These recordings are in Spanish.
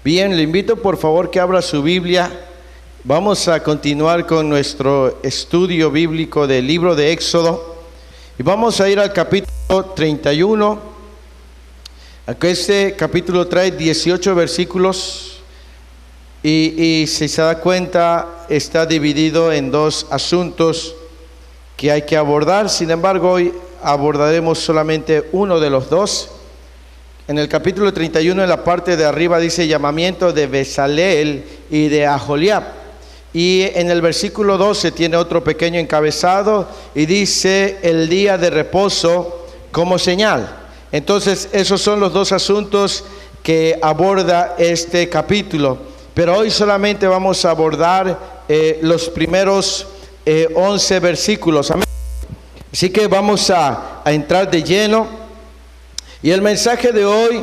Bien, le invito por favor que abra su Biblia. Vamos a continuar con nuestro estudio bíblico del libro de Éxodo. Y vamos a ir al capítulo 31. Este capítulo trae 18 versículos. Y si se da cuenta, está dividido en dos asuntos que hay que abordar. Sin embargo, hoy abordaremos solamente uno de los dos. En el capítulo 31, en la parte de arriba, dice llamamiento de Bezaleel y de Aholiab. Y en el versículo 12 tiene otro pequeño encabezado y dice el día de reposo como señal. Entonces, esos son los dos asuntos que aborda este capítulo. Pero hoy solamente vamos a abordar los primeros 11 versículos. Amén. Así que vamos a entrar de lleno. Y el mensaje de hoy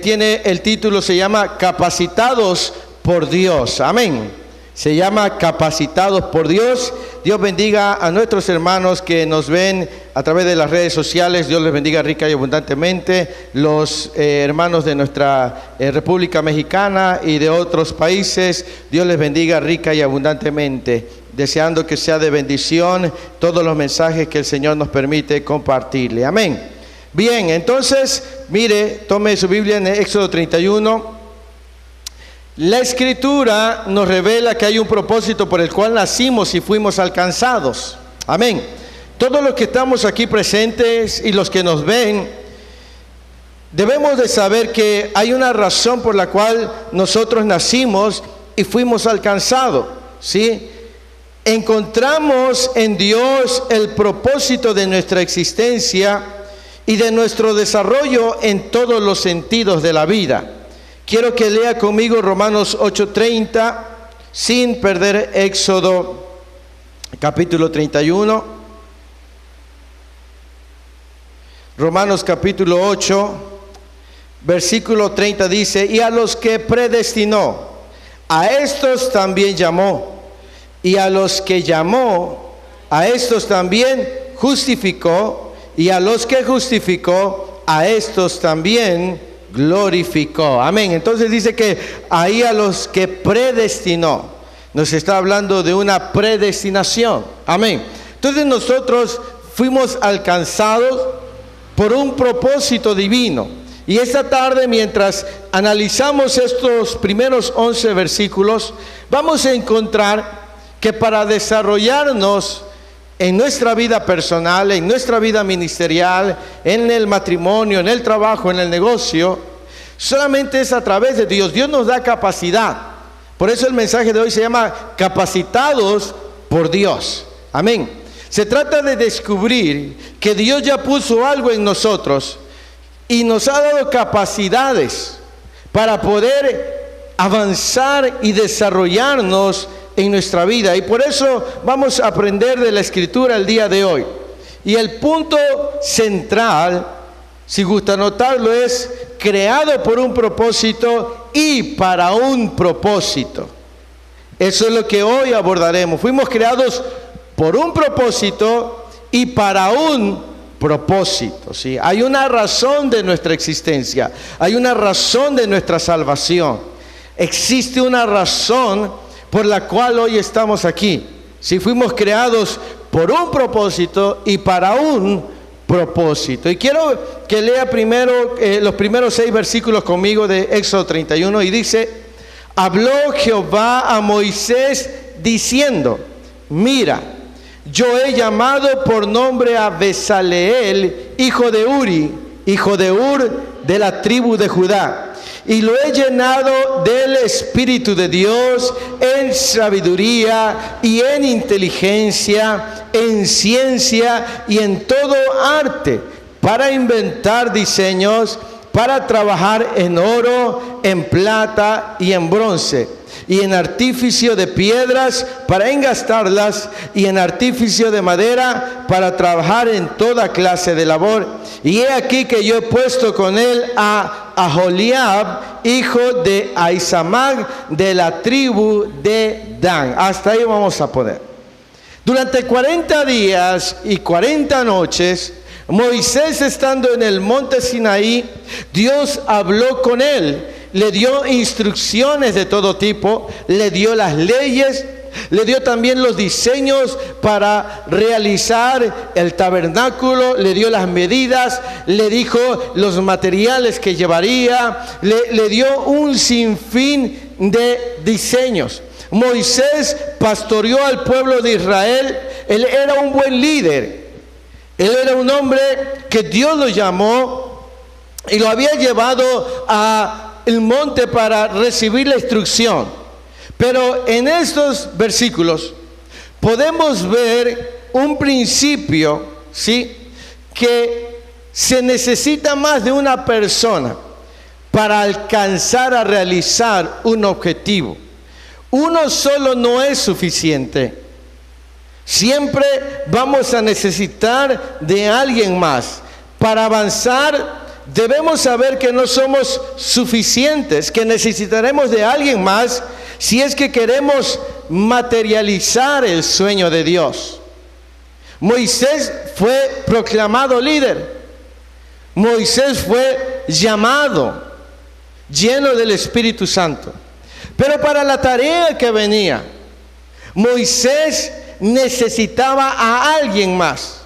tiene el título, se llama Capacitados por Dios. Amén. Se llama Capacitados por Dios. Dios bendiga a nuestros hermanos que nos ven a través de las redes sociales. Dios les bendiga rica y abundantemente. Los hermanos de nuestra República Mexicana y de otros países, Dios les bendiga rica y abundantemente. Deseando que sea de bendición todos los mensajes que el Señor nos permite compartirle. Amén. Bien, entonces, mire, tome su Biblia en Éxodo 31. La Escritura nos revela que hay un propósito por el cual nacimos y fuimos alcanzados. Amén. Todos los que estamos aquí presentes y los que nos ven, debemos de saber que hay una razón por la cual nosotros nacimos y fuimos alcanzados, ¿sí? Encontramos en Dios el propósito de nuestra existencia y de nuestro desarrollo en todos los sentidos de la vida. Quiero que lea conmigo Romanos 8:30, sin perder Éxodo capítulo 31. Romanos capítulo 8, versículo 30 dice: y a los que predestinó, a estos también llamó, y a los que llamó, a estos también justificó, y a los que justificó, a estos también glorificó. Amén. Entonces dice que ahí a los que predestinó, nos está hablando de una predestinación. Amén. Entonces nosotros fuimos alcanzados por un propósito divino. Y esta tarde, mientras analizamos estos primeros 11 versículos, vamos a encontrar que para desarrollarnos en nuestra vida personal, en nuestra vida ministerial, en el matrimonio, en el trabajo, en el negocio, solamente es a través de Dios. Dios nos da capacidad. Por eso el mensaje de hoy se llama Capacitados por Dios. Amén. Se trata de descubrir que Dios ya puso algo en nosotros y nos ha dado capacidades para poder avanzar y desarrollarnos en nuestra vida. Y por eso vamos a aprender de la Escritura el día de hoy. Y el punto central, si gusta notarlo, es creado por un propósito y para un propósito. Eso es lo que hoy abordaremos. Fuimos creados por un propósito y para un propósito, ¿sí? Hay una razón de nuestra existencia, hay una razón de nuestra salvación. Existe una razón por la cual hoy estamos aquí. Si fuimos creados por un propósito y para un propósito. Y quiero que lea primero los primeros 6 versículos conmigo de Éxodo 31 y dice: habló Jehová a Moisés diciendo: mira, yo he llamado por nombre a Bezaleel, hijo de Uri, hijo de Ur, de la tribu de Judá. Y lo he llenado del Espíritu de Dios en sabiduría y en inteligencia, en ciencia y en todo arte, para inventar diseños, para trabajar en oro, en plata y en bronce, y en artificio de piedras para engastarlas, y en artificio de madera para trabajar en toda clase de labor. Y he aquí que yo he puesto con él a Aholiab, hijo de Ahisamach, de la tribu de Dan. Hasta ahí vamos a poner. Durante 40 días y 40 noches, Moisés, estando en el monte Sinaí, Dios habló con él le dio instrucciones de todo tipo, le dio las leyes, le dio también los diseños para realizar el tabernáculo, le dio las medidas, le dijo los materiales que llevaría, le dio un sinfín de diseños. Moisés pastoreó al pueblo de Israel. Él era un buen líder. Él era un hombre que Dios lo llamó y lo había llevado al monte para recibir la instrucción. Pero en estos versículos podemos ver un principio, ¿sí?, que se necesita más de una persona para alcanzar a realizar un objetivo. Uno solo no es suficiente. Siempre vamos a necesitar de alguien más. Para avanzar debemos saber que no somos suficientes, que necesitaremos de alguien más si es que queremos materializar el sueño de Dios. Moisés fue proclamado líder. Moisés fue llamado, lleno del Espíritu Santo. Pero para la tarea que venía, Moisés necesitaba a alguien más.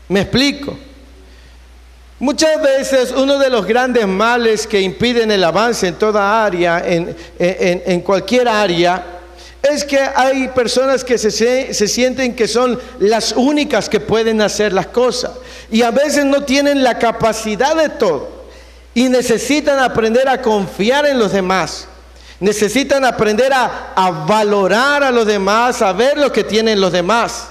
¿Me explico? Muchas veces uno de los grandes males que impiden el avance en toda área, en cualquier área, es que hay personas que se sienten que son las únicas que pueden hacer las cosas. Y a veces no tienen la capacidad de todo. Y necesitan aprender a confiar en los demás. Necesitan aprender a valorar a los demás, a ver lo que tienen los demás.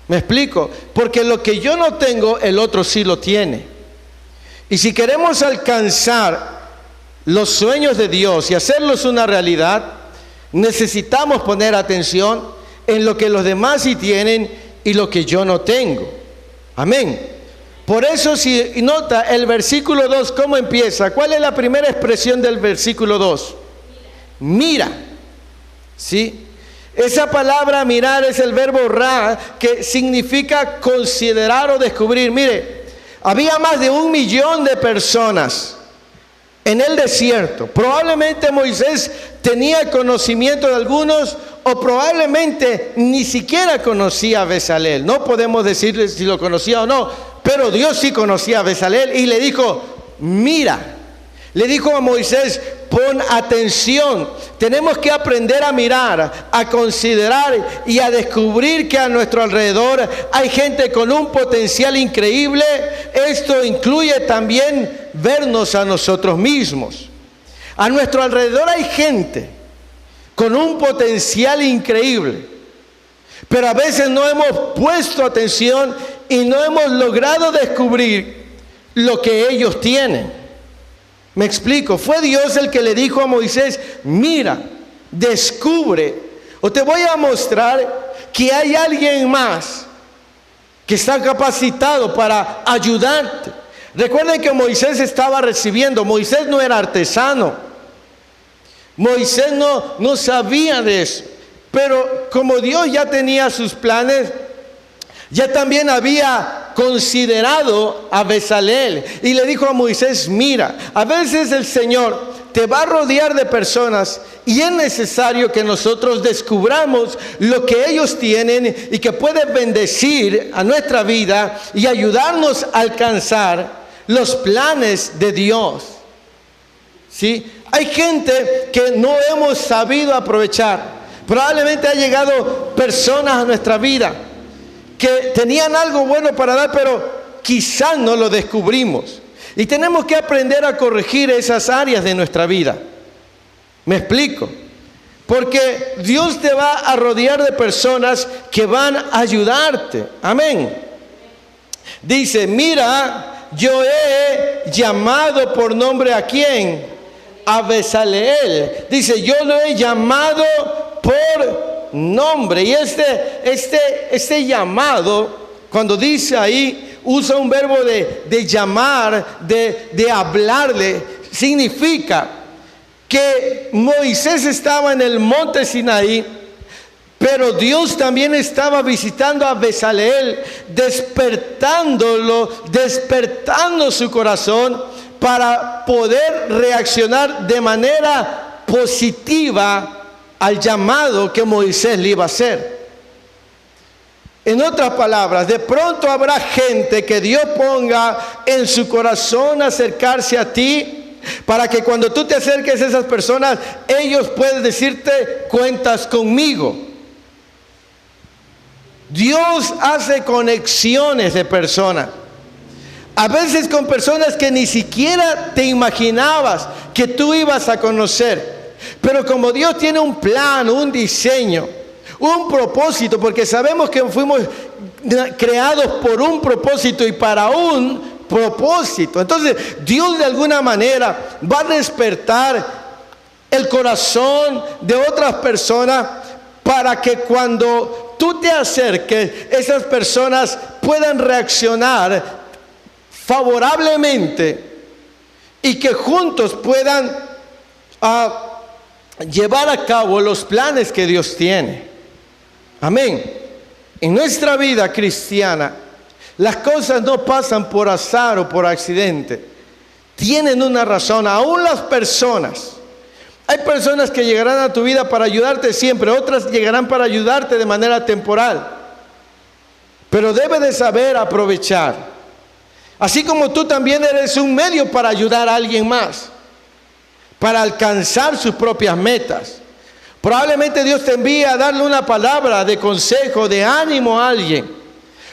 ¿Me explico? Porque lo que yo no tengo, el otro sí lo tiene. Y si queremos alcanzar los sueños de Dios y hacerlos una realidad, necesitamos poner atención en lo que los demás sí tienen y lo que yo no tengo. Amén. Por eso, si nota el versículo 2, ¿cómo empieza? ¿Cuál es la primera expresión del versículo 2? Mira. ¿Sí? Esa palabra mirar es el verbo ra, que significa considerar o descubrir. Mire, había más de 1 millón de personas en el desierto. Probablemente Moisés tenía conocimiento de algunos, o probablemente ni siquiera conocía a Bezalel. No podemos decirle si lo conocía o no, pero Dios sí conocía a Bezalel y le dijo, mira. Le dijo a Moisés, pon atención. Tenemos que aprender a mirar, a considerar y a descubrir que a nuestro alrededor hay gente con un potencial increíble. Esto incluye también vernos a nosotros mismos. A nuestro alrededor hay gente con un potencial increíble, pero a veces no hemos puesto atención y no hemos logrado descubrir lo que ellos tienen. Me explico, fue Dios el que le dijo a Moisés, mira, descubre, o te voy a mostrar que hay alguien más que está capacitado para ayudarte. Recuerden que Moisés estaba recibiendo, Moisés no era artesano, Moisés no sabía de eso, pero como Dios ya tenía sus planes, ya también había considerado a Bezalel y le dijo a Moisés, mira, a veces el Señor te va a rodear de personas y es necesario que nosotros descubramos lo que ellos tienen y que puede bendecir a nuestra vida y ayudarnos a alcanzar los planes de Dios. ¿Sí? Hay gente que no hemos sabido aprovechar. Probablemente ha llegado personas a nuestra vida que tenían algo bueno para dar, pero quizás no lo descubrimos. Y tenemos que aprender a corregir esas áreas de nuestra vida. ¿Me explico? Porque Dios te va a rodear de personas que van a ayudarte. Amén. Dice, mira, yo he llamado por nombre ¿a quién? A Bezaleel. Dice, yo lo he llamado por nombre. Y este llamado, cuando dice ahí, usa un verbo de llamar, de hablarle, significa que Moisés estaba en el monte Sinaí, pero Dios también estaba visitando a Bezaleel, despertando su corazón para poder reaccionar de manera positiva al llamado que Moisés le iba a hacer. En otras palabras, de pronto habrá gente que Dios ponga en su corazón acercarse a ti, para que cuando tú te acerques a esas personas, ellos pueden decirte: cuentas conmigo. Dios hace conexiones de personas, a veces con personas que ni siquiera te imaginabas que tú ibas a conocer. Pero como Dios tiene un plan, un diseño, un propósito, porque sabemos que fuimos creados por un propósito y para un propósito. Entonces Dios de alguna manera va a despertar el corazón de otras personas para que cuando tú te acerques, esas personas puedan reaccionar favorablemente y que juntos puedan llevar a cabo los planes que Dios tiene. Amén. En nuestra vida cristiana, las cosas no pasan por azar o por accidente. Tienen una razón. Aún las personas. Hay personas que llegarán a tu vida para ayudarte siempre. Otras llegarán para ayudarte de manera temporal. Pero debes de saber aprovechar. Así como tú también eres un medio para ayudar a alguien más, para alcanzar sus propias metas. Probablemente Dios te envíe a darle una palabra de consejo, de ánimo a alguien.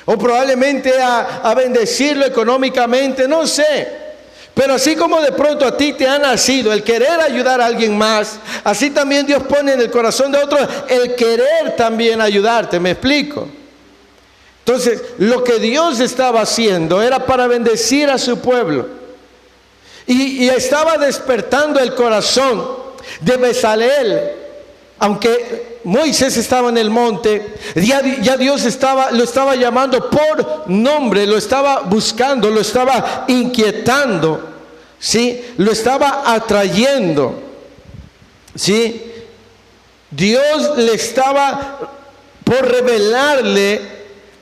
O probablemente a bendecirlo económicamente, no sé. Pero así como de pronto a ti te ha nacido el querer ayudar a alguien más, así también Dios pone en el corazón de otros el querer también ayudarte. ¿Me explico? Entonces, lo que Dios estaba haciendo era para bendecir a su pueblo. Y estaba despertando el corazón de Bezaleel. Aunque Moisés estaba en el monte, ya Dios lo estaba llamando por nombre, lo estaba buscando, lo estaba inquietando, ¿sí? Lo estaba atrayendo, ¿sí? Dios le estaba por revelarle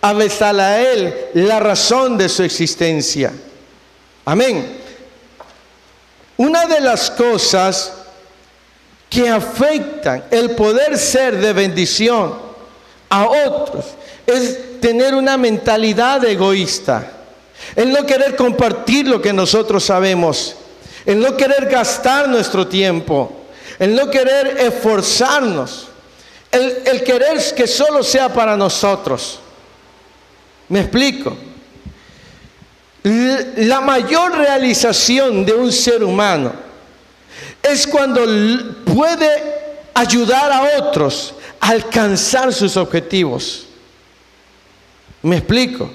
a Bezaleel la razón de su existencia. Amén. Una de las cosas que afectan el poder ser de bendición a otros es tener una mentalidad egoísta, el no querer compartir lo que nosotros sabemos, el no querer gastar nuestro tiempo, el no querer esforzarnos, el querer que solo sea para nosotros. ¿Me explico? La mayor realización de un ser humano es cuando puede ayudar a otros a alcanzar sus objetivos. ¿Me explico?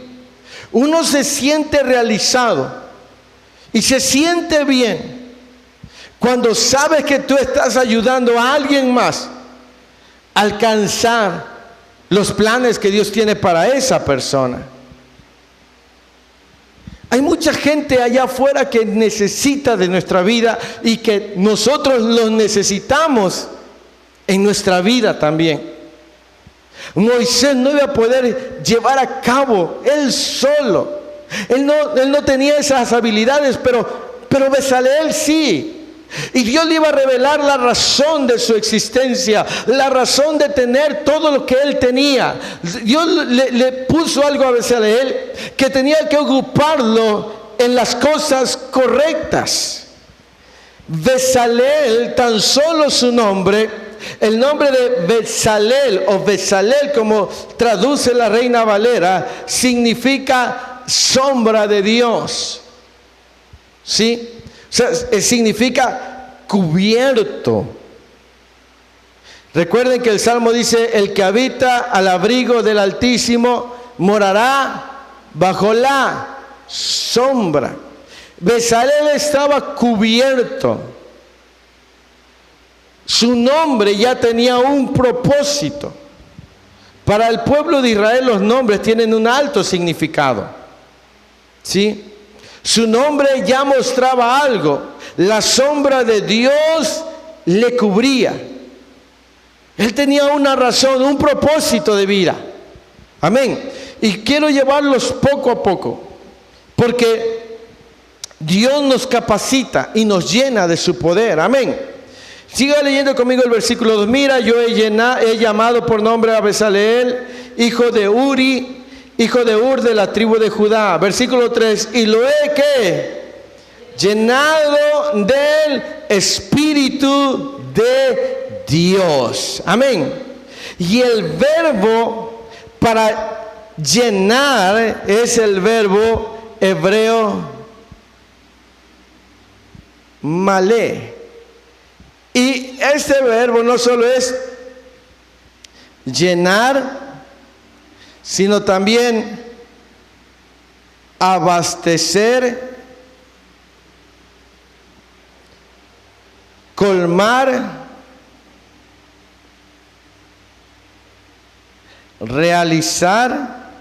Uno se siente realizado y se siente bien cuando sabes que tú estás ayudando a alguien más a alcanzar los planes que Dios tiene para esa persona. Hay mucha gente allá afuera que necesita de nuestra vida y que nosotros los necesitamos en nuestra vida también. Moisés no iba a poder llevar a cabo él solo. Él no tenía esas habilidades, pero Bezaleel sí. Y Dios le iba a revelar la razón de su existencia, la razón de tener todo lo que él tenía. Dios le puso algo a Bezaleel que tenía que ocuparlo en las cosas correctas. Bezaleel, tan solo su nombre, el nombre de Bezaleel o Bezaleel como traduce la Reina Valera, significa sombra de Dios. ¿Sí? O sea, significa cubierto. Recuerden que el Salmo dice: el que habita al abrigo del Altísimo morará bajo la sombra. Bezaleel estaba cubierto. Su nombre ya tenía un propósito. Para el pueblo de Israel los nombres tienen un alto significado. ¿Sí? Su nombre ya mostraba algo. La sombra de Dios le cubría. Él tenía una razón, un propósito de vida. Amén. Y quiero llevarlos poco a poco, porque Dios nos capacita y nos llena de su poder. Amén. Siga leyendo conmigo el versículo 2. Mira, yo he llamado por nombre a Bezaleel, hijo de Uri, hijo de Ur, de la tribu de Judá. Versículo 3. Y lo he ¿qué? Llenado del Espíritu de Dios. Amén. Y el verbo para llenar es el verbo hebreo malé. Y este verbo no solo es llenar, sino también abastecer, colmar, realizar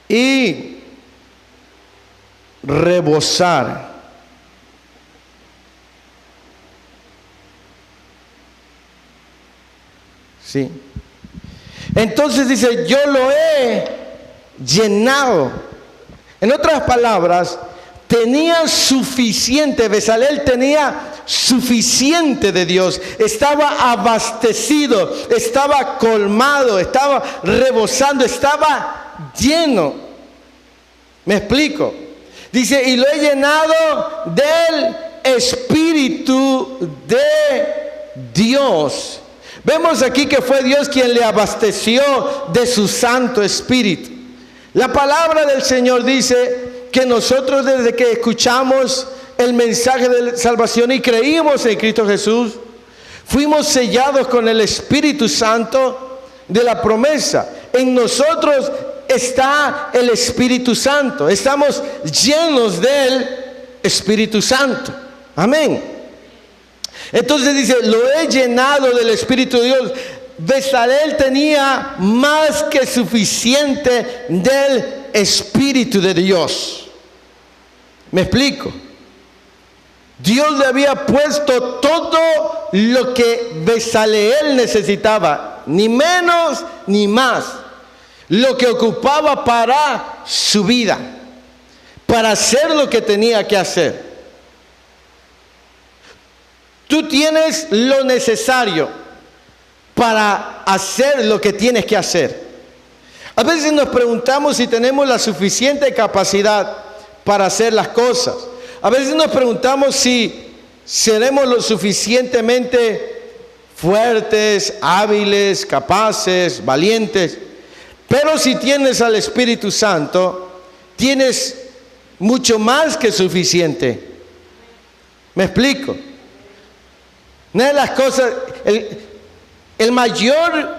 y rebosar. Sí. Entonces dice, yo lo he llenado. En otras palabras, tenía suficiente. Bezaleel tenía suficiente de Dios. Estaba abastecido, estaba colmado, estaba rebosando, estaba lleno. ¿Me explico? Dice, y lo he llenado del Espíritu de Dios. Vemos aquí que fue Dios quien le abasteció de su Santo Espíritu. La palabra del Señor dice que nosotros, desde que escuchamos el mensaje de salvación y creímos en Cristo Jesús, fuimos sellados con el Espíritu Santo de la promesa. En nosotros está el Espíritu Santo. Estamos llenos del Espíritu Santo. Amén. Entonces dice, lo he llenado del Espíritu de Dios. Bezaleel tenía más que suficiente del Espíritu de Dios. ¿Me explico? Dios le había puesto todo lo que Bezaleel necesitaba, ni menos ni más. Lo que ocupaba para su vida, para hacer lo que tenía que hacer. Tú tienes lo necesario para hacer lo que tienes que hacer. A veces nos preguntamos si tenemos la suficiente capacidad para hacer las cosas. A veces nos preguntamos si seremos lo suficientemente fuertes, hábiles, capaces, valientes. Pero si tienes al Espíritu Santo, tienes mucho más que suficiente. ¿Me explico? Una de las cosas, el mayor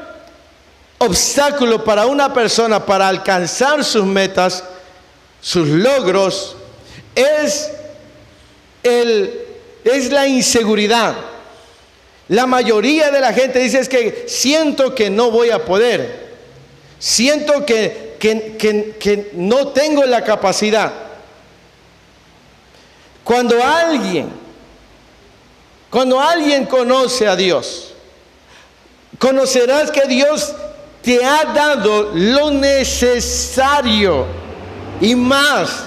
obstáculo para una persona para alcanzar sus metas, sus logros, es la inseguridad. La mayoría de la gente dice es que siento que no voy a poder. Siento que no tengo la capacidad. Cuando alguien conoce a Dios, conocerás que Dios te ha dado lo necesario y más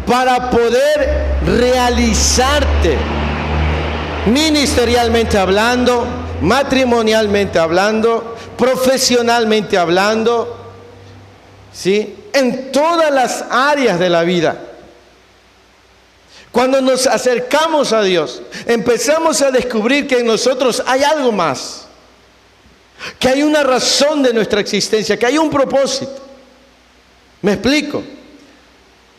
para poder realizarte ministerialmente hablando, matrimonialmente hablando, profesionalmente hablando, ¿sí? En todas las áreas de la vida. Cuando nos acercamos a Dios, empezamos a descubrir que en nosotros hay algo más, que hay una razón de nuestra existencia, que hay un propósito. ¿Me explico?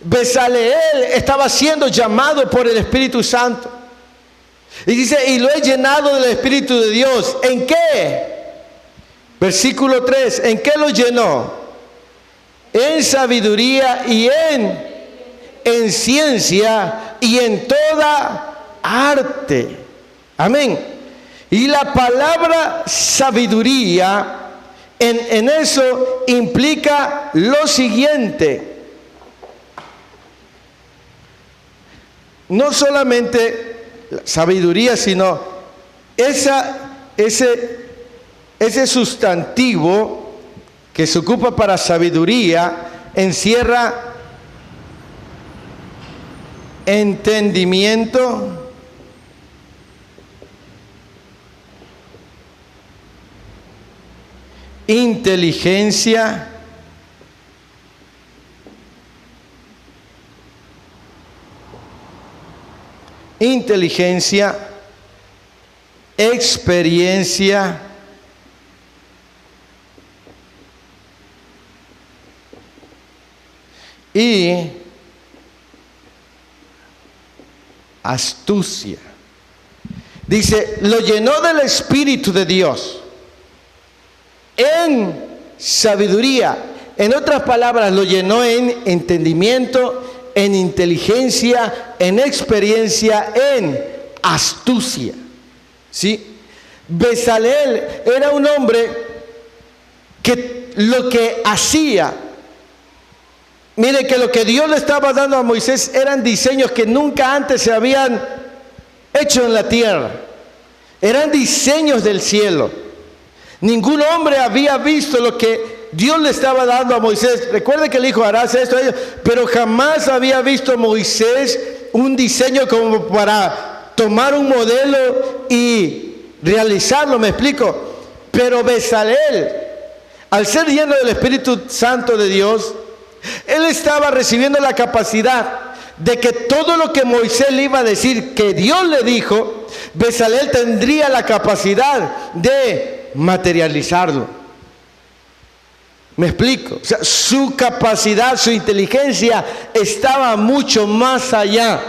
Bezaleel estaba siendo llamado por el Espíritu Santo. Y dice, y lo he llenado del Espíritu de Dios. ¿En qué? Versículo 3, ¿en qué lo llenó? En sabiduría y en ciencia y en toda arte. Amén. Y la palabra sabiduría en eso implica lo siguiente. No solamente sabiduría, sino ese sustantivo que se ocupa para sabiduría encierra entendimiento, inteligencia, experiencia, y astucia. Dice, lo llenó del Espíritu de Dios en sabiduría. En otras palabras, lo llenó en entendimiento, en inteligencia, en experiencia, en astucia. ¿Sí? Bezaleel era un hombre que lo que hacía, mire que lo que Dios le estaba dando a Moisés eran diseños que nunca antes se habían hecho en la tierra. Eran diseños del cielo. Ningún hombre había visto lo que Dios le estaba dando a Moisés. Recuerde que le dijo, harás esto, pero jamás había visto Moisés un diseño como para tomar un modelo y realizarlo, me explico. Pero Bezaleel, al ser lleno del Espíritu Santo de Dios, él estaba recibiendo la capacidad de que todo lo que Moisés le iba a decir, que Dios le dijo, Bezaleel tendría la capacidad de materializarlo. ¿Me explico? O sea, su capacidad, su inteligencia estaba mucho más allá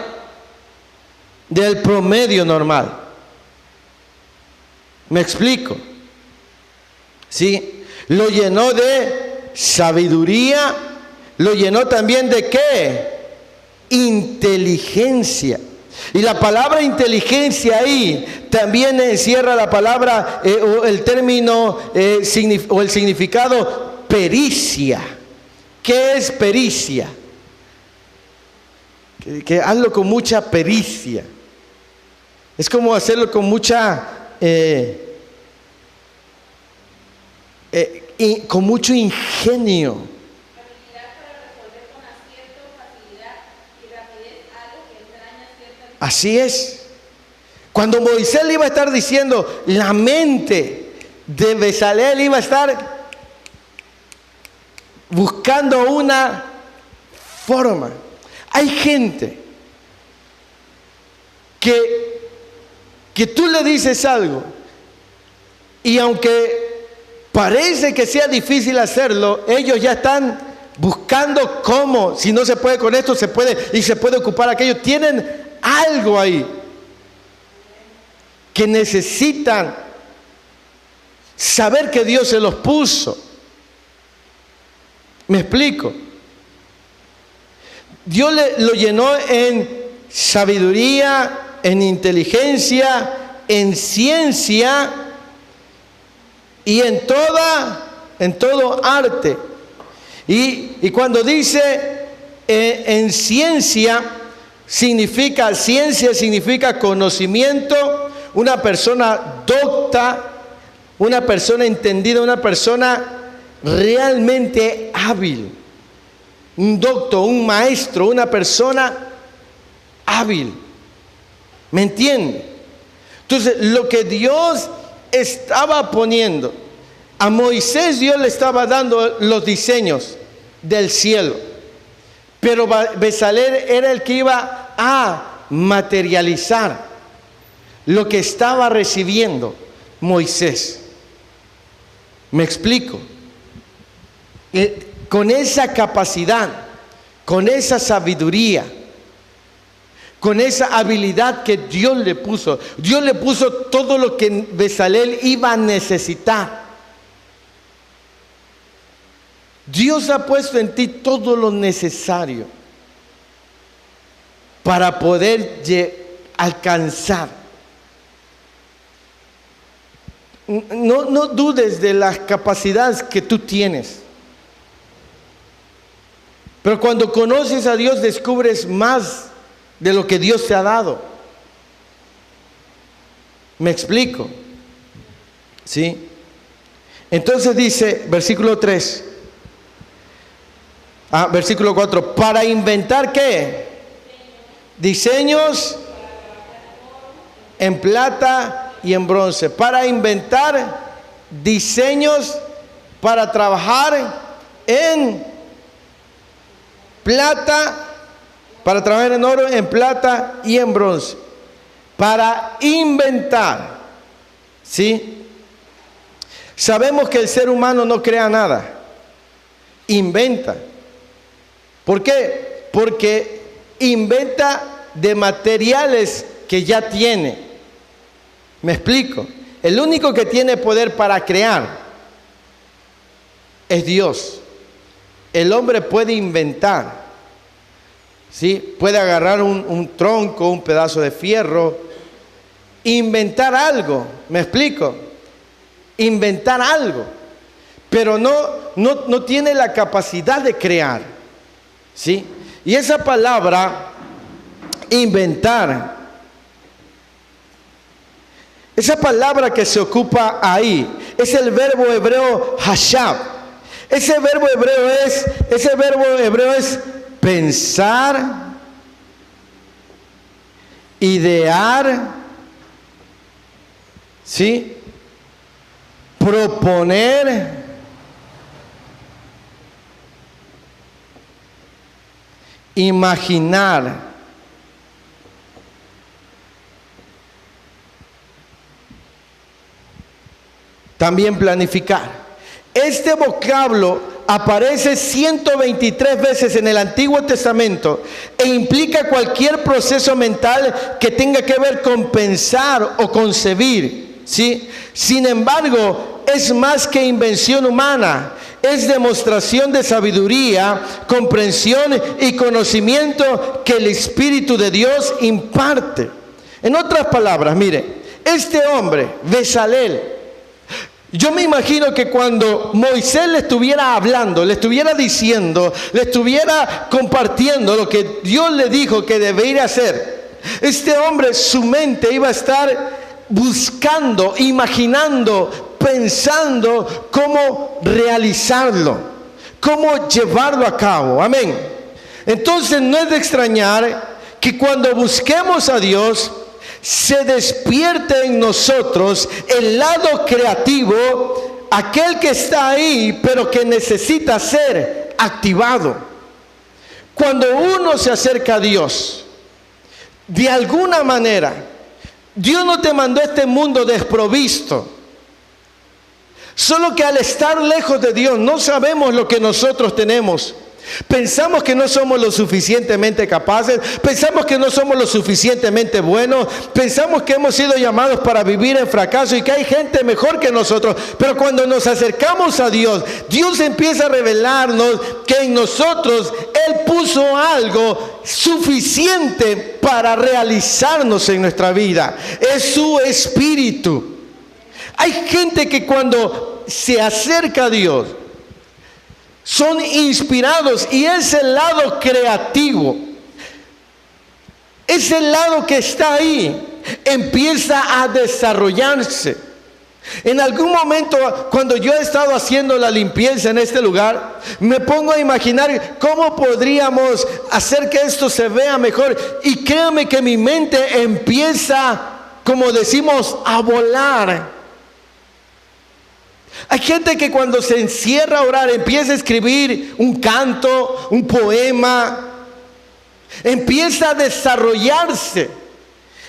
del promedio normal. ¿Me explico? ¿Sí? Lo llenó de sabiduría, lo llenó también de ¿qué? Inteligencia. Y la palabra inteligencia ahí también encierra la palabra o el término o el significado pericia. ¿Qué es pericia? Que hazlo con mucha pericia. Es como hacerlo con mucha con mucho ingenio. Así es. Cuando Moisés le iba a estar diciendo, la mente de Bezaleel iba a estar buscando una forma. Hay gente que tú le dices algo y aunque parece que sea difícil hacerlo, ellos ya están buscando cómo, si no se puede con esto, se puede y se puede ocupar aquello. Tienen algo ahí que necesitan saber que Dios se los puso. ¿Me explico? Dios lo llenó en sabiduría, en inteligencia, en ciencia y en todo arte. Y cuando dice en ciencia, ciencia significa conocimiento, una persona docta, una persona entendida, una persona realmente hábil. Un doctor, un maestro, una persona hábil. ¿Me entiende? Entonces, lo que Dios estaba poniendo a Moisés, Dios le estaba dando los diseños del cielo, pero Bezaleel era el que iba a materializar lo que estaba recibiendo Moisés. ¿Me explico? Con esa capacidad, con esa sabiduría, con esa habilidad que Dios le puso todo lo que Bezaleel iba a necesitar. Dios ha puesto en ti todo lo necesario para poder alcanzar. No dudes de las capacidades que tú tienes. Pero cuando conoces a Dios descubres más de lo que Dios te ha dado. ¿Me explico? ¿Sí? Entonces dice, versículo 3. Versículo 4. Para inventar ¿qué? diseños en plata y en bronce, para inventar diseños para trabajar en plata, para trabajar en oro, en plata y en bronce, para inventar, ¿sí? Sabemos que el ser humano no crea nada, inventa. ¿Por qué? Porque inventa de materiales que ya tiene. ¿Me explico? El único que tiene poder para crear es Dios. El hombre puede inventar, ¿sí? Puede agarrar un tronco, un pedazo de fierro, inventar algo. ¿Me explico? Inventar algo, pero no tiene la capacidad de crear, ¿sí? Y esa palabra inventar, esa palabra que se ocupa ahí es el verbo hebreo hashab. Ese verbo hebreo es pensar, idear, ¿sí? Proponer, imaginar. También planificar. Este vocablo aparece 123 veces en el Antiguo Testamento e implica cualquier proceso mental que tenga que ver con pensar o concebir, ¿sí? Sin embargo, es más que invención humana, es demostración de sabiduría, comprensión y conocimiento que el Espíritu de Dios imparte. En otras palabras, mire, este hombre, Bezalel, yo me imagino que cuando Moisés le estuviera hablando, le estuviera diciendo, le estuviera compartiendo lo que Dios le dijo que debería hacer, este hombre, su mente iba a estar buscando, imaginando, pensando cómo realizarlo, cómo llevarlo a cabo. Amén. Entonces no es de extrañar que cuando busquemos a Dios, se despierte en nosotros el lado creativo, aquel que está ahí, pero que necesita ser activado. Cuando uno se acerca a Dios, de alguna manera, Dios no te mandó a este mundo desprovisto. Solo que al estar lejos de Dios, no sabemos lo que nosotros tenemos. Pensamos que no somos lo suficientemente capaces, pensamos que no somos lo suficientemente buenos, pensamos que hemos sido llamados para vivir en fracaso y que hay gente mejor que nosotros. Pero cuando nos acercamos a Dios, Dios empieza a revelarnos que en nosotros Él puso algo suficiente para realizarnos en nuestra vida. Es su Espíritu. Hay gente que cuando se acerca a Dios, son inspirados, y es el lado creativo, es el lado que está ahí, empieza a desarrollarse. En algún momento, cuando yo he estado haciendo la limpieza en este lugar, me pongo a imaginar cómo podríamos hacer que esto se vea mejor, y créame que mi mente empieza, como decimos, a volar. Hay gente que cuando se encierra a orar empieza a escribir un canto, un poema, empieza a desarrollarse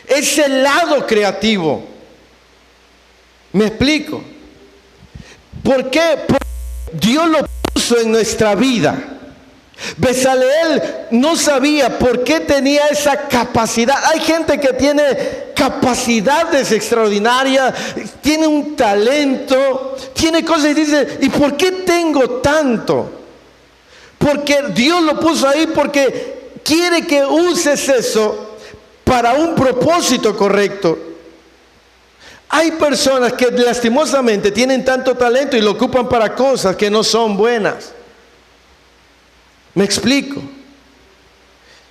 ese lado creativo. ¿Me explico? ¿Por qué? Porque Dios lo puso en nuestra vida. Bezaleel no sabía por qué tenía esa capacidad. Hay gente que tiene capacidades extraordinarias, tiene un talento, tiene cosas y dice, ¿y por qué tengo tanto? Porque Dios lo puso ahí, porque quiere que uses eso para un propósito correcto. Hay personas que lastimosamente tienen tanto talento y lo ocupan para cosas que no son buenas. ¿Me explico?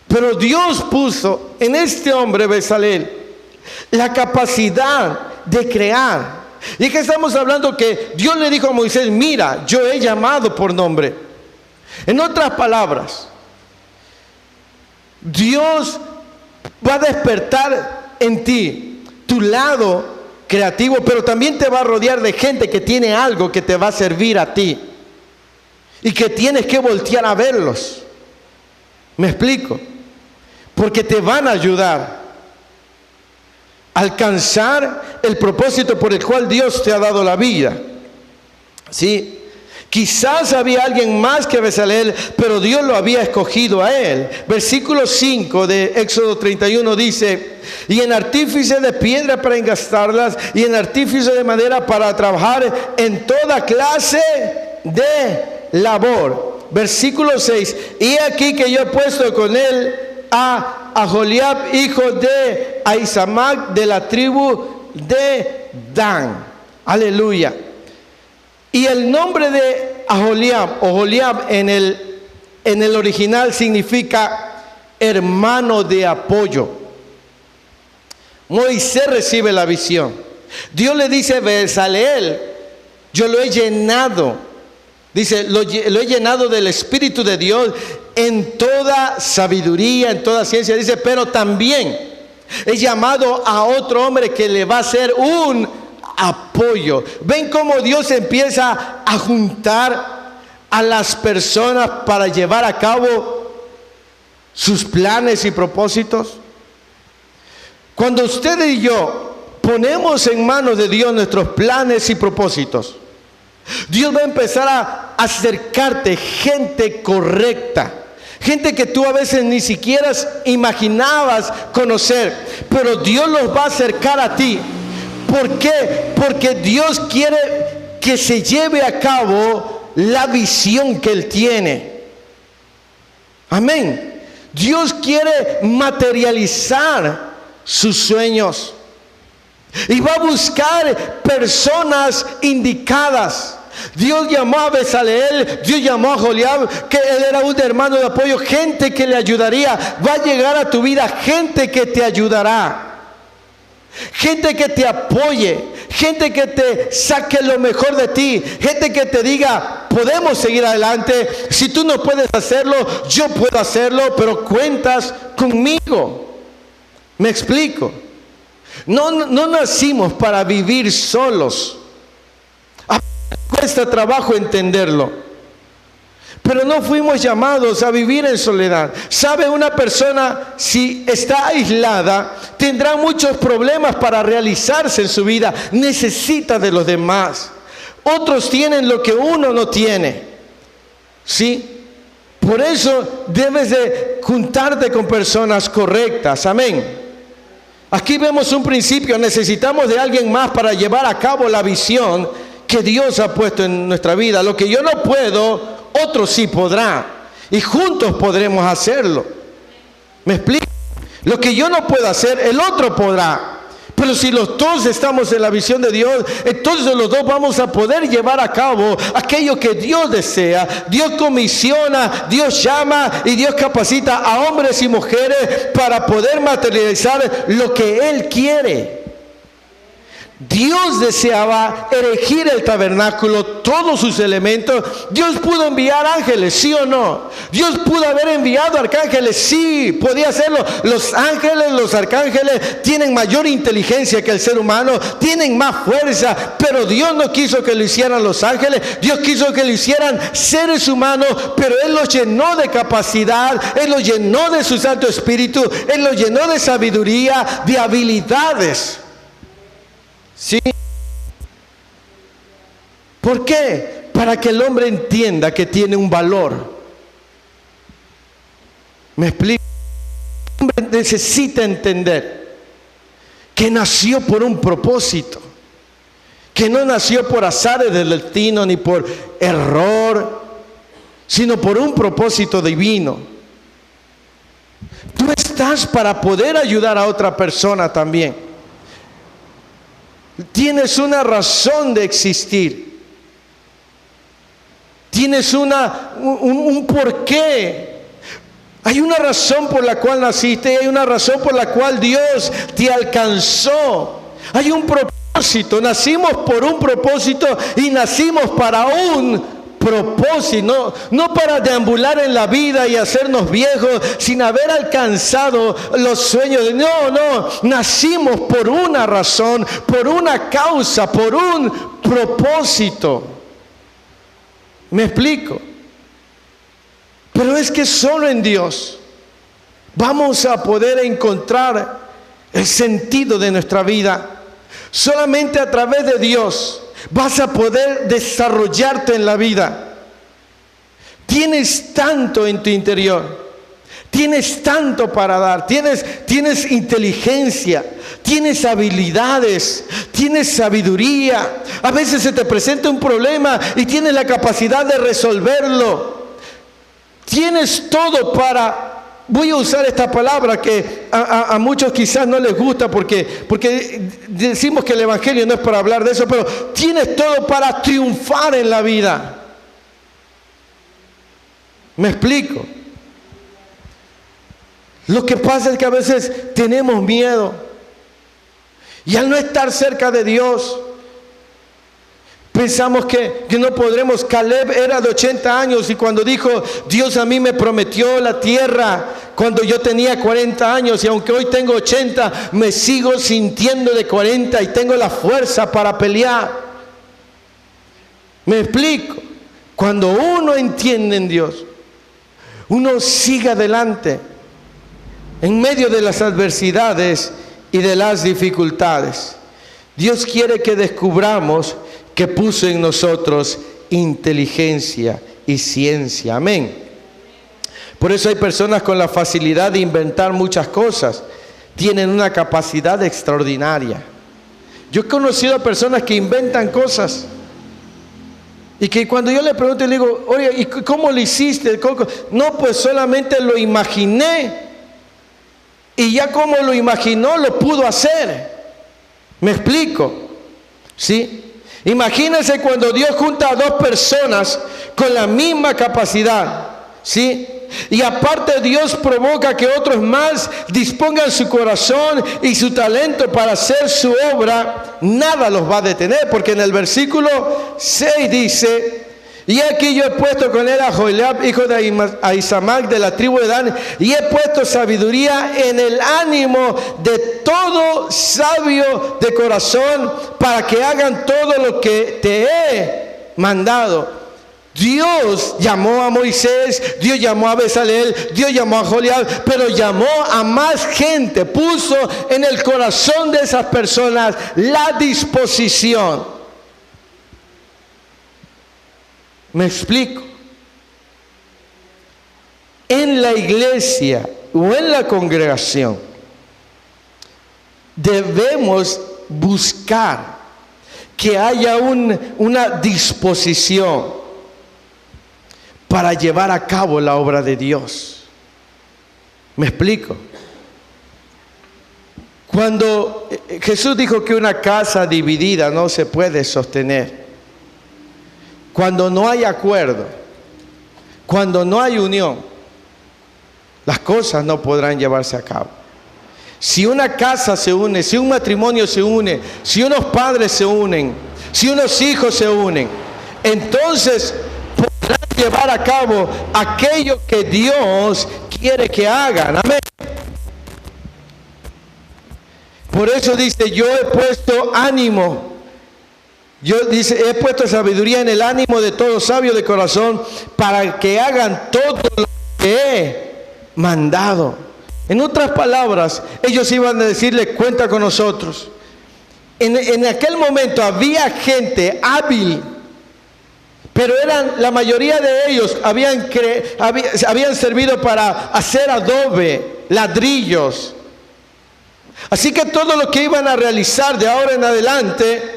Pero Dios puso en este hombre Bezaleel la capacidad de crear. Y es que estamos hablando que Dios le dijo a Moisés, mira, yo he llamado por nombre. En otras palabras, Dios va a despertar en ti tu lado creativo, pero también te va a rodear de gente que tiene algo que te va a servir a ti y que tienes que voltear a verlos. ¿Me explico? Porque te van a ayudar a alcanzar el propósito por el cual Dios te ha dado la vida. ¿Sí? Quizás había alguien más que Bezaleel, pero Dios lo había escogido a él. Versículo 5 de Éxodo 31 dice: y en artífice de piedra para engastarlas, y en artífice de madera para trabajar en toda clase de labor. Versículo 6: y aquí que yo he puesto con él a Aholiab, hijo de Ahisamac, de la tribu de Dan. Aleluya. Y el nombre de Aholiab en el original significa hermano de apoyo. Moisés recibe la visión. Dios le dice: Bezaleel, yo lo he llenado. Dice, lo he llenado del Espíritu de Dios en toda sabiduría, en toda ciencia. Dice, pero también he llamado a otro hombre que le va a ser un apoyo. ¿Ven cómo Dios empieza a juntar a las personas para llevar a cabo sus planes y propósitos? Cuando usted y yo ponemos en manos de Dios nuestros planes y propósitos, Dios va a empezar a acercarte gente correcta, gente que tú a veces ni siquiera imaginabas conocer, pero Dios los va a acercar a ti. ¿Por qué? Porque Dios quiere que se lleve a cabo la visión que Él tiene. Amén. Dios quiere materializar sus sueños y va a buscar personas indicadas. Dios llamó a Bezaleel, Dios llamó a Aholiab, que él era un hermano de apoyo, gente que le ayudaría. Va a llegar a tu vida gente que te ayudará, gente que te apoye, gente que te saque lo mejor de ti, gente que te diga: podemos seguir adelante, si tú no puedes hacerlo, yo puedo hacerlo, pero cuentas conmigo. ¿Me explico? No nacimos para vivir solos. Cuesta trabajo entenderlo, pero no fuimos llamados a vivir en soledad. ¿Sabe? Una persona, si está aislada, tendrá muchos problemas para realizarse en su vida. Necesita de los demás. Otros tienen lo que uno no tiene. ¿Sí? Por eso debes de juntarte con personas correctas. Amén. Aquí vemos un principio. Necesitamos de alguien más para llevar a cabo la visión que Dios ha puesto en nuestra vida. Lo que yo no puedo, otro sí podrá, y juntos podremos hacerlo. ¿Me explico? Lo que yo no puedo hacer, el otro podrá. Pero si los dos estamos en la visión de Dios, entonces los dos vamos a poder llevar a cabo aquello que Dios desea. Dios comisiona, Dios llama y Dios capacita a hombres y mujeres para poder materializar lo que Él quiere. Dios deseaba erigir el tabernáculo, todos sus elementos. Dios pudo enviar ángeles, ¿sí o no? Dios pudo haber enviado arcángeles, sí, podía hacerlo. Los ángeles, los arcángeles tienen mayor inteligencia que el ser humano, tienen más fuerza, pero Dios no quiso que lo hicieran los ángeles. Dios quiso que lo hicieran seres humanos, pero Él los llenó de capacidad, Él los llenó de su Santo Espíritu, Él los llenó de sabiduría, de habilidades. ¿Sí? ¿Por qué? Para que el hombre entienda que tiene un valor. ¿Me explico? El hombre necesita entender que nació por un propósito, que no nació por azares del destino ni por error, sino por un propósito divino. Tú estás para poder ayudar a otra persona también. Tienes una razón de existir. Tienes un porqué. Hay una razón por la cual naciste y hay una razón por la cual Dios te alcanzó. Hay un propósito. Nacimos por un propósito y nacimos para un propósito, no para deambular en la vida y hacernos viejos sin haber alcanzado los sueños. No, nacimos por una razón, por una causa, por un propósito. ¿Me explico? Pero es que solo en Dios vamos a poder encontrar el sentido de nuestra vida. Solamente a través de Dios vas a poder desarrollarte en la vida. Tienes tanto en tu interior. Tienes tanto para dar. Tienes inteligencia. Tienes habilidades. Tienes sabiduría. A veces se te presenta un problema y tienes la capacidad de resolverlo. Tienes todo para... Voy a usar esta palabra que a muchos quizás no les gusta porque decimos que el evangelio no es para hablar de eso, pero tienes todo para triunfar en la vida. ¿Me explico? Lo que pasa es que a veces tenemos miedo y al no estar cerca de Dios pensamos que no podremos. Caleb era de 80 años y cuando dijo, Dios a mí me prometió la tierra cuando yo tenía 40 años y aunque hoy tengo 80, me sigo sintiendo de 40 y tengo la fuerza para pelear. ¿Me explico? Cuando uno entiende en Dios, uno sigue adelante en medio de las adversidades y de las dificultades. Dios quiere que descubramos que puso en nosotros inteligencia y ciencia. Amén. Por eso hay personas con la facilidad de inventar muchas cosas. Tienen una capacidad extraordinaria. Yo he conocido a personas que inventan cosas y que cuando yo le pregunto, le digo, oye, ¿y cómo lo hiciste? No, pues solamente lo imaginé y ya como lo imaginó lo pudo hacer. ¿Me explico? ¿Sí? Imagínense cuando Dios junta a dos personas con la misma capacidad, ¿sí? Y aparte Dios provoca que otros más dispongan su corazón y su talento para hacer su obra. Nada los va a detener, porque en el versículo 6 dice: y aquí yo he puesto con él a Joeliab, hijo de Ahisamac, de la tribu de Dan, y he puesto sabiduría en el ánimo de todo sabio de corazón, para que hagan todo lo que te he mandado. Dios llamó a Moisés, Dios llamó a Bezalel, Dios llamó a Joeliab, pero llamó a más gente, puso en el corazón de esas personas la disposición. ¿Me explico? En la iglesia o en la congregación debemos buscar que haya una disposición para llevar a cabo la obra de Dios. ¿Me explico? Cuando Jesús dijo que una casa dividida no se puede sostener, cuando no hay acuerdo, cuando no hay unión, las cosas no podrán llevarse a cabo. Si una casa se une, si un matrimonio se une, si unos padres se unen, si unos hijos se unen, entonces podrán llevar a cabo aquello que Dios quiere que hagan. Amén. Por eso dice, yo he puesto ánimo. He puesto sabiduría en el ánimo de todo sabio de corazón, para que hagan todo lo que he mandado. En otras palabras, ellos iban a decirle, cuenta con nosotros. En aquel momento había gente hábil, pero la mayoría de ellos habían servido para hacer adobe, ladrillos. Así que todo lo que iban a realizar de ahora en adelante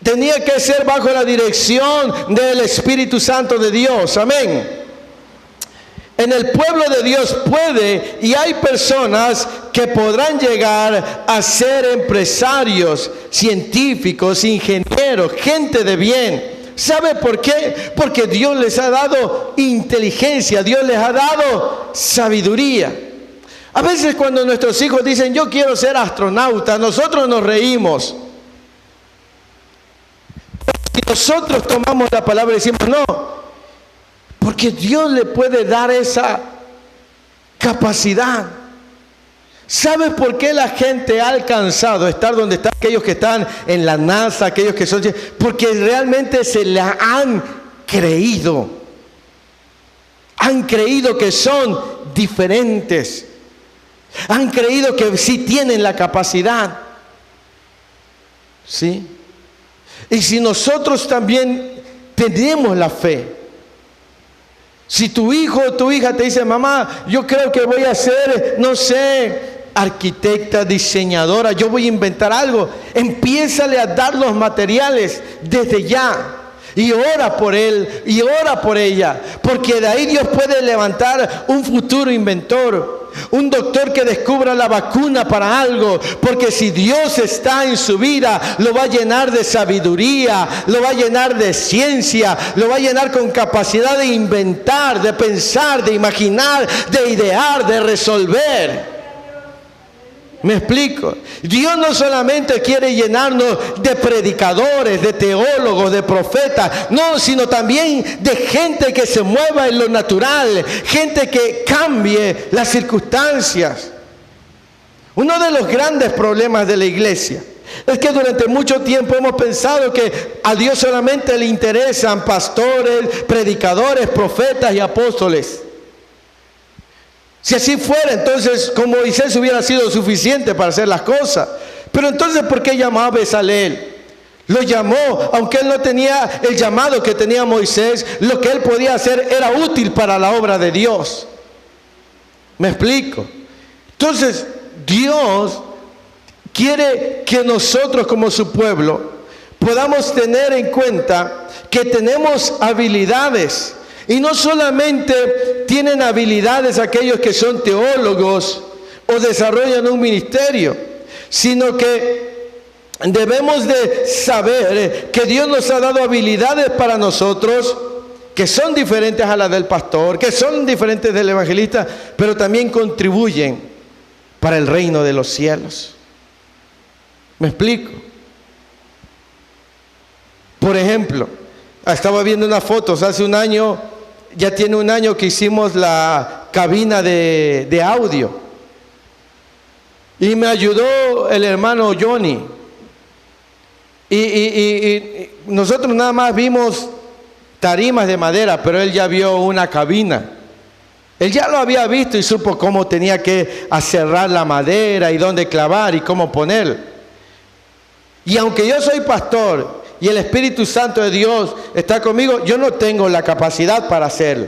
tenía que ser bajo la dirección del Espíritu Santo de Dios. Amén. En el pueblo de Dios puede y hay personas que podrán llegar a ser empresarios, científicos, ingenieros, gente de bien. ¿Sabe por qué? Porque Dios les ha dado inteligencia, Dios les ha dado sabiduría. A veces cuando nuestros hijos dicen, yo quiero ser astronauta, nosotros nos reímos. Si nosotros tomamos la palabra y decimos, no, porque Dios le puede dar esa capacidad. ¿Sabes por qué la gente ha alcanzado estar donde están aquellos que están en la NASA, aquellos que son? Porque realmente se la han creído. Han creído que son diferentes. Han creído que sí tienen la capacidad. ¿Sí? Y si nosotros también tenemos la fe, si tu hijo o tu hija te dice, mamá, yo creo que voy a ser, no sé, arquitecta, diseñadora, yo voy a inventar algo, empiézale a dar los materiales desde ya. Y ora por él y ora por ella, porque de ahí Dios puede levantar un futuro inventor, un doctor que descubra la vacuna para algo, porque si Dios está en su vida, lo va a llenar de sabiduría, lo va a llenar de ciencia, lo va a llenar con capacidad de inventar, de pensar, de imaginar, de idear, de resolver. ¿Me explico? Dios no solamente quiere llenarnos de predicadores, de teólogos, de profetas, no, sino también de gente que se mueva en lo natural, gente que cambie las circunstancias. Uno de los grandes problemas de la iglesia es que durante mucho tiempo hemos pensado que a Dios solamente le interesan pastores, predicadores, profetas y apóstoles. Si así fuera, entonces con Moisés hubiera sido suficiente para hacer las cosas. Pero entonces, ¿por qué llamó a Bezalel? Lo llamó, aunque él no tenía el llamado que tenía Moisés, lo que él podía hacer era útil para la obra de Dios. ¿Me explico? Entonces, Dios quiere que nosotros como su pueblo podamos tener en cuenta que tenemos habilidades. Y no solamente tienen habilidades aquellos que son teólogos o desarrollan un ministerio, sino que debemos de saber que Dios nos ha dado habilidades para nosotros que son diferentes a las del pastor, que son diferentes del evangelista, pero también contribuyen para el reino de los cielos. ¿Me explico? Por ejemplo, estaba viendo unas fotos hace un año. Ya tiene un año que hicimos la cabina de audio. Y me ayudó el hermano Johnny. Y nosotros nada más vimos tarimas de madera, pero él ya vio una cabina. Él ya lo había visto y supo cómo tenía que aserrar la madera y dónde clavar y cómo poner. Y aunque yo soy pastor y el Espíritu Santo de Dios está conmigo, yo no tengo la capacidad para hacerlo.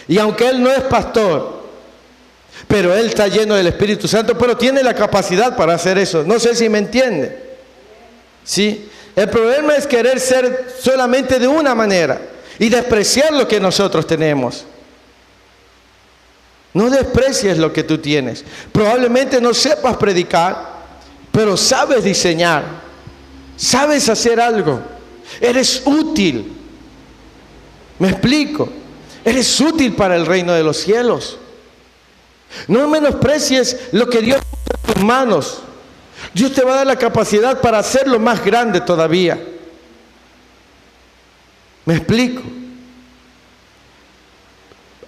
Y aunque él no es pastor, pero él está lleno del Espíritu Santo, pero tiene la capacidad para hacer eso. No sé si me entiende. ¿Sí? El problema es querer ser solamente de una manera y despreciar lo que nosotros tenemos. No desprecies lo que tú tienes. Probablemente no sepas predicar, pero sabes diseñar, sabes hacer algo. Eres útil. ¿Me explico? Eres útil para el reino de los cielos. No menosprecies lo que Dios puso en tus manos. Dios te va a dar la capacidad para hacerlo más grande todavía. ¿Me explico?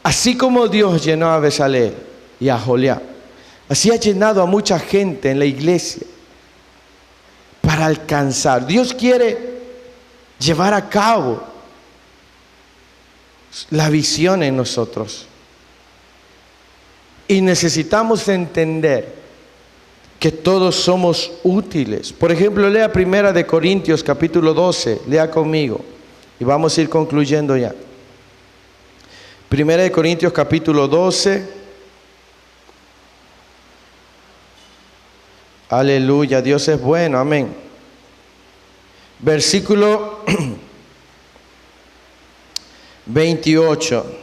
Así como Dios llenó a Bezalel y a Joliab, así ha llenado a mucha gente en la iglesia para alcanzar. Dios quiere llevar a cabo la visión en nosotros. Y necesitamos entender que todos somos útiles. Por ejemplo, lea 1 Corintios capítulo 12, lea conmigo y vamos a ir concluyendo ya. 1 Corintios capítulo 12. Aleluya, Dios es bueno, amén. Versículo 28.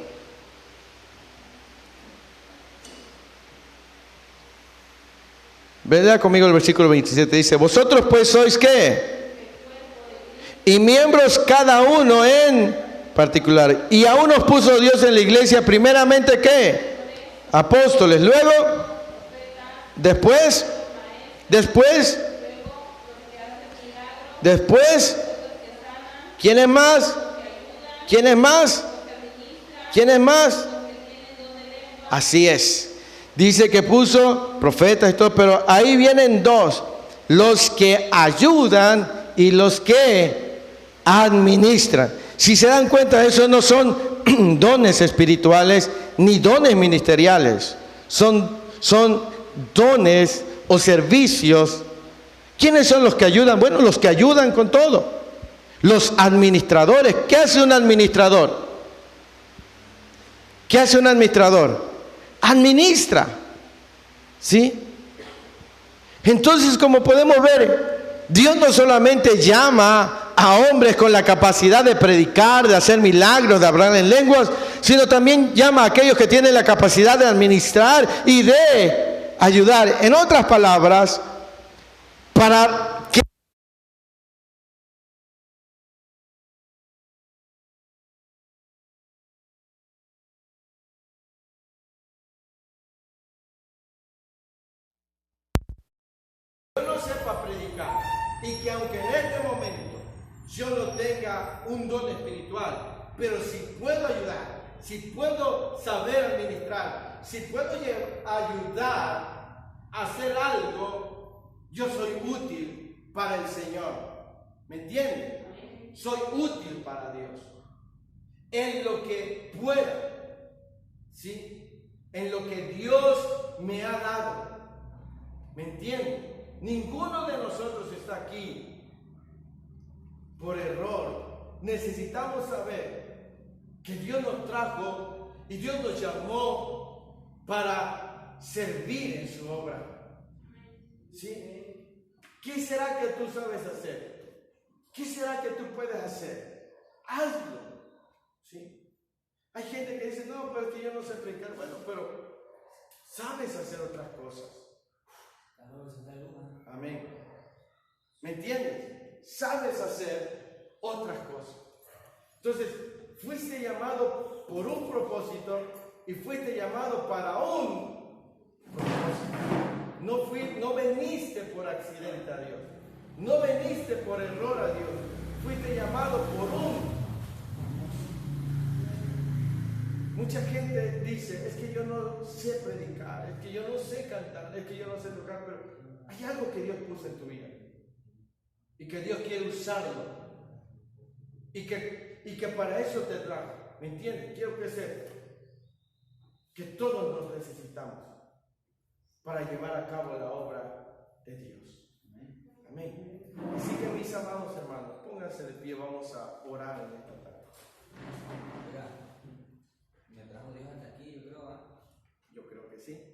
Vea conmigo el versículo 27, dice: vosotros pues sois ¿qué? Y miembros cada uno en particular. Y aún nos puso Dios en la iglesia primeramente ¿qué? Apóstoles, luego, después, ¿Quiénes más? ¿Quiénes más? ¿Quiénes más? Así es. Dice que puso profetas y todo, pero ahí vienen dos: los que ayudan y los que administran. Si se dan cuenta, esos no son dones espirituales ni dones ministeriales. Son dones o servicios. ¿Quiénes son los que ayudan? Bueno, los que ayudan con todo. Los administradores. ¿Qué hace un administrador? ¿Qué hace un administrador? Administra. ¿Sí? Entonces, como podemos ver, Dios no solamente llama a hombres con la capacidad de predicar, de hacer milagros, de hablar en lenguas, sino también llama a aquellos que tienen la capacidad de administrar y de ayudar. En otras palabras, para que yo no sepa predicar y que aunque en este momento yo no tenga un don espiritual, pero si puedo ayudar, si puedo saber administrar, si puedo ayudar a hacer algo, yo soy útil para el Señor. ¿Me entienden? Soy útil para Dios en lo que pueda, ¿sí? En lo que Dios me ha dado. ¿Me entienden? Ninguno de nosotros está aquí por error. Necesitamos saber que Dios nos trajo y Dios nos llamó para servir en su obra. ¿Sí? ¿Qué será que tú sabes hacer? ¿Qué será que tú puedes hacer? Hazlo. ¿Sí? Hay gente que dice, no, pero es que yo no sé predicar. Bueno, pero sabes hacer otras cosas. Amén. ¿Me entiendes? Sabes hacer otras cosas. Entonces, fuiste llamado por un propósito y fuiste llamado para un propósito. No veniste por accidente a Dios. No veniste por error a Dios. Fuiste llamado por un. Mucha gente dice, es que yo no sé predicar, es que yo no sé cantar, es que yo no sé tocar, pero hay algo que Dios puso en tu vida y que Dios quiere usarlo y que para eso te trajo. ¿Me entiendes? Quiero que sepas que todos nos necesitamos para llevar a cabo la obra de Dios. Amén. Así que, mis amados hermanos, pónganse de pie, vamos a orar en esta tarde. Me trajo Dios hasta aquí, yo creo. Yo creo que sí.